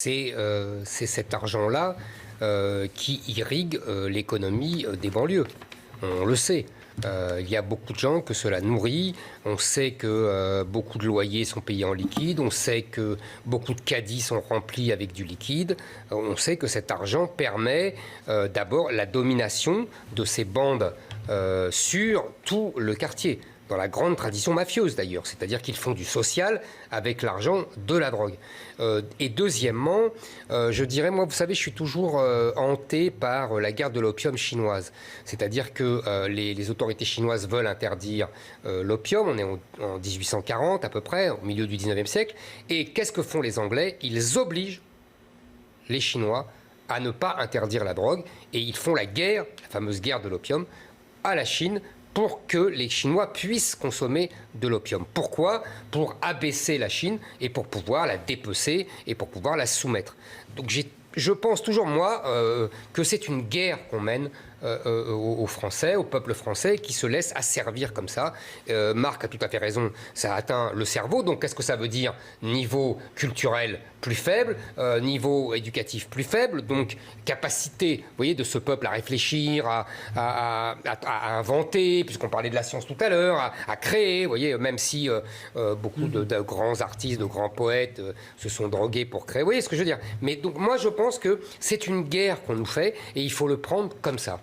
C'est cet argent-là qui irrigue l'économie des banlieues. On le sait. Il y a beaucoup de gens que cela nourrit. On sait que beaucoup de loyers sont payés en liquide. On sait que beaucoup de caddies sont remplis avec du liquide. On sait que cet argent permet d'abord la domination de ces bandes sur tout le quartier. Dans la grande tradition mafieuse d'ailleurs, c'est-à-dire qu'ils font du social avec l'argent de la drogue. Et deuxièmement, je dirais, moi, vous savez, je suis toujours hanté par la guerre de l'opium chinoise. C'est-à-dire que les autorités chinoises veulent interdire l'opium, on est en 1840 à peu près, au milieu du 19e siècle, et qu'est-ce que font les Anglais? Ils obligent les Chinois à ne pas interdire la drogue, et ils font la guerre, la fameuse guerre de l'opium, à la Chine, pour que les Chinois puissent consommer de l'opium. Pourquoi? Pour abaisser la Chine et pour pouvoir la dépecer et pour pouvoir la soumettre. Donc je pense toujours, moi, que c'est une guerre qu'on mène aux Français, au peuple français, qui se laisse asservir comme ça. Marc a tout à fait raison, ça atteint le cerveau. Donc qu'est-ce que ça veut dire? Niveau culturel plus faible, niveau éducatif plus faible, donc capacité, vous voyez, de ce peuple à réfléchir, à inventer, puisqu'on parlait de la science tout à l'heure, à créer, vous voyez, même si beaucoup de grands artistes, de grands poètes se sont drogués pour créer, vous voyez ce que je veux dire. Mais donc moi je pense que c'est une guerre qu'on nous fait et il faut le prendre comme ça.